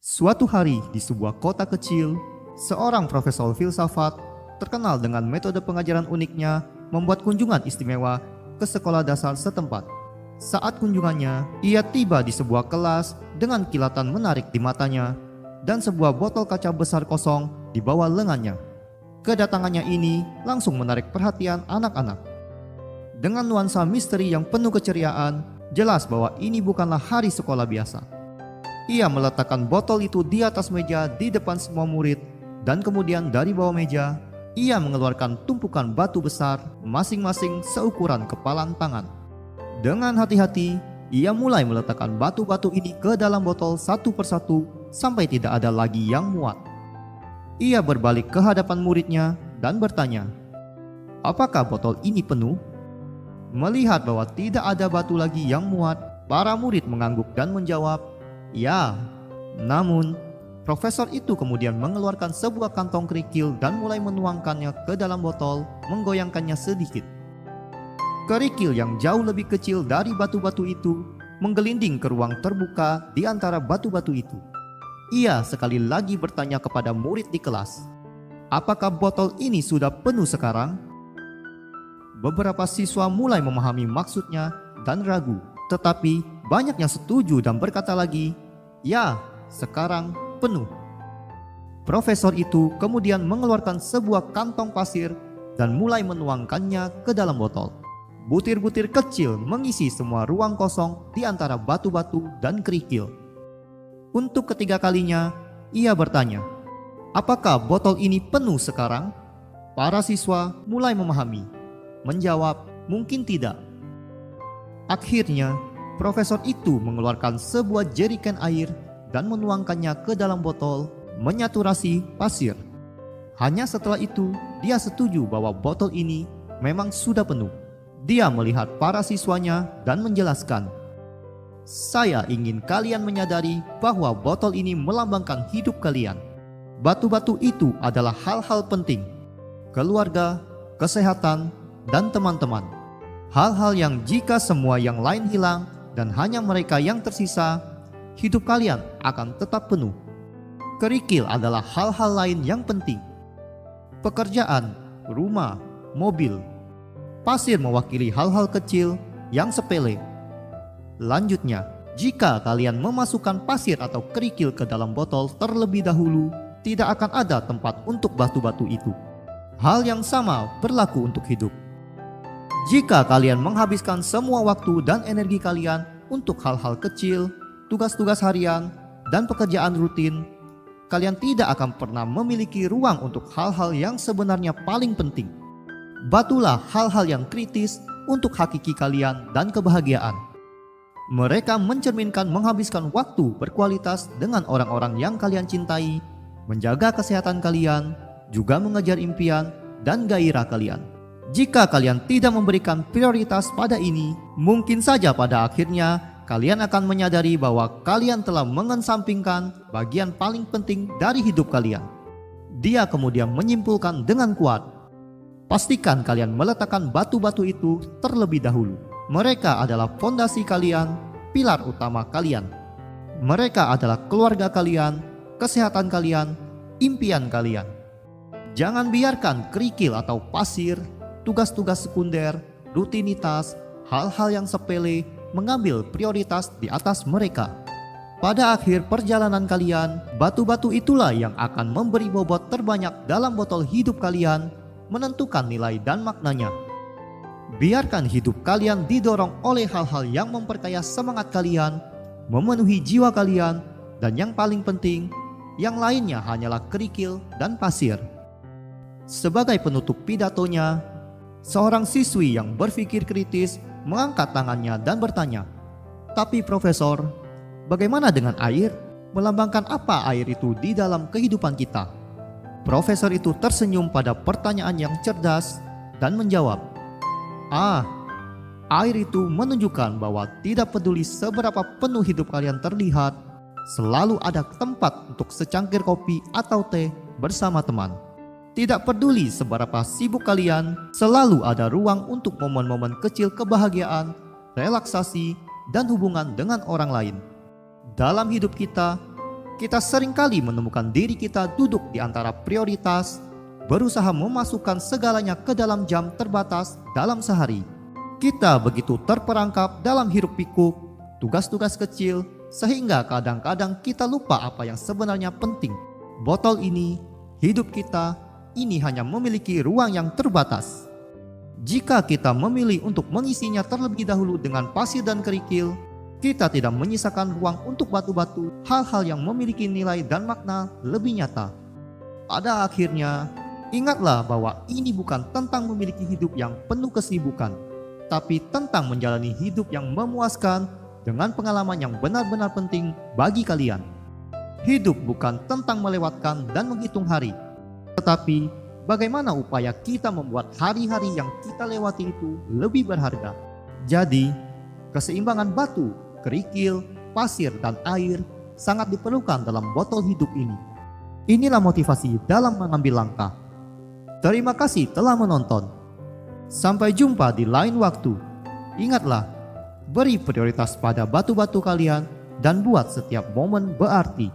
Suatu hari di sebuah kota kecil, seorang profesor filsafat terkenal dengan metode pengajaran uniknya membuat kunjungan istimewa ke sekolah dasar setempat. Saat kunjungannya, ia tiba di sebuah kelas dengan kilatan menarik di matanya dan sebuah botol kaca besar kosong di bawah lengannya. Kedatangannya ini langsung menarik perhatian anak-anak. Dengan nuansa misteri yang penuh keceriaan, jelas bahwa ini bukanlah hari sekolah biasa. Ia meletakkan botol itu di atas meja di depan semua murid, dan kemudian dari bawah meja, ia mengeluarkan tumpukan batu besar masing-masing seukuran kepalan tangan. Dengan hati-hati, ia mulai meletakkan batu-batu ini ke dalam botol satu persatu sampai tidak ada lagi yang muat. Ia berbalik ke hadapan muridnya dan bertanya, "Apakah botol ini penuh?" Melihat bahwa tidak ada batu lagi yang muat, para murid mengangguk dan menjawab, "Ya." Namun, profesor itu kemudian mengeluarkan sebuah kantong kerikil dan mulai menuangkannya ke dalam botol, menggoyangkannya sedikit. Kerikil yang jauh lebih kecil dari batu-batu itu menggelinding ke ruang terbuka di antara batu-batu itu. Ia sekali lagi bertanya kepada murid di kelas, "Apakah botol ini sudah penuh sekarang?" Beberapa siswa mulai memahami maksudnya dan ragu, tetapi banyak yang setuju dan berkata lagi, "Ya, sekarang penuh." Profesor itu kemudian mengeluarkan sebuah kantong pasir dan mulai menuangkannya ke dalam botol. Butir-butir kecil mengisi semua ruang kosong di antara batu-batu dan kerikil. Untuk ketiga kalinya, ia bertanya, "Apakah botol ini penuh sekarang?" Para siswa mulai memahami, menjawab, "Mungkin tidak." Akhirnya, profesor itu mengeluarkan sebuah jeriken air dan menuangkannya ke dalam botol, menyaturasi pasir. Hanya setelah itu, dia setuju bahwa botol ini memang sudah penuh. Dia melihat para siswanya dan menjelaskan, "Saya ingin kalian menyadari bahwa botol ini melambangkan hidup kalian. Batu-batu itu adalah hal-hal penting, keluarga, kesehatan, dan teman-teman. Hal-hal yang jika semua yang lain hilang dan hanya mereka yang tersisa, hidup kalian akan tetap penuh. Kerikil adalah hal-hal lain yang penting. Pekerjaan, rumah, mobil. Pasir mewakili hal-hal kecil yang sepele. Lanjutnya, jika kalian memasukkan pasir atau kerikil ke dalam botol terlebih dahulu, tidak akan ada tempat untuk batu-batu itu. Hal yang sama berlaku untuk hidup. Jika kalian menghabiskan semua waktu dan energi kalian untuk hal-hal kecil, tugas-tugas harian, dan pekerjaan rutin, kalian tidak akan pernah memiliki ruang untuk hal-hal yang sebenarnya paling penting. Batulah hal-hal yang kritis untuk hakiki kalian dan kebahagiaan. Mereka mencerminkan menghabiskan waktu berkualitas dengan orang-orang yang kalian cintai, menjaga kesehatan kalian, juga mengejar impian dan gairah kalian. Jika kalian tidak memberikan prioritas pada ini, mungkin saja pada akhirnya kalian akan menyadari bahwa kalian telah mengesampingkan bagian paling penting dari hidup kalian." Dia kemudian menyimpulkan dengan kuat, "Pastikan kalian meletakkan batu-batu itu terlebih dahulu. Mereka adalah fondasi kalian, pilar utama kalian. Mereka adalah keluarga kalian, kesehatan kalian, impian kalian. Jangan biarkan kerikil atau pasir, tugas-tugas sekunder, rutinitas, hal-hal yang sepele mengambil prioritas di atas mereka. Pada akhir perjalanan kalian, batu-batu itulah yang akan memberi bobot terbanyak dalam botol hidup kalian, menentukan nilai dan maknanya. Biarkan hidup kalian didorong oleh hal-hal yang memperkaya semangat kalian, memenuhi jiwa kalian, dan yang paling penting, yang lainnya hanyalah kerikil dan pasir." Sebagai penutup pidatonya, seorang siswi yang berpikir kritis mengangkat tangannya dan bertanya, "Tapi Profesor, bagaimana dengan air? Melambangkan apa air itu di dalam kehidupan kita?" Profesor itu tersenyum pada pertanyaan yang cerdas dan menjawab, Air itu menunjukkan bahwa tidak peduli seberapa penuh hidup kalian terlihat, selalu ada tempat untuk secangkir kopi atau teh bersama teman. Tidak peduli seberapa sibuk kalian, selalu ada ruang untuk momen-momen kecil kebahagiaan, relaksasi, dan hubungan dengan orang lain. Dalam hidup kita, Kita seringkali menemukan diri kita duduk di antara prioritas, berusaha memasukkan segalanya ke dalam jam terbatas dalam sehari. Kita begitu terperangkap dalam hiruk-pikuk, tugas-tugas kecil, sehingga kadang-kadang kita lupa apa yang sebenarnya penting. Botol ini, hidup kita, ini hanya memiliki ruang yang terbatas. Jika kita memilih untuk mengisinya terlebih dahulu dengan pasir dan kerikil, kita tidak menyisakan ruang untuk batu-batu, hal-hal yang memiliki nilai dan makna lebih nyata. Pada akhirnya, ingatlah bahwa ini bukan tentang memiliki hidup yang penuh kesibukan, tapi tentang menjalani hidup yang memuaskan dengan pengalaman yang benar-benar penting bagi kalian. Hidup bukan tentang melewatkan dan menghitung hari, tetapi bagaimana upaya kita membuat hari-hari yang kita lewati itu lebih berharga. Jadi, keseimbangan batu, kerikil, pasir, dan air sangat diperlukan dalam botol hidup ini. Inilah motivasi dalam mengambil langkah. Terima kasih telah menonton. Sampai jumpa di lain waktu. Ingatlah, beri prioritas pada batu-batu kalian dan buat setiap momen berarti.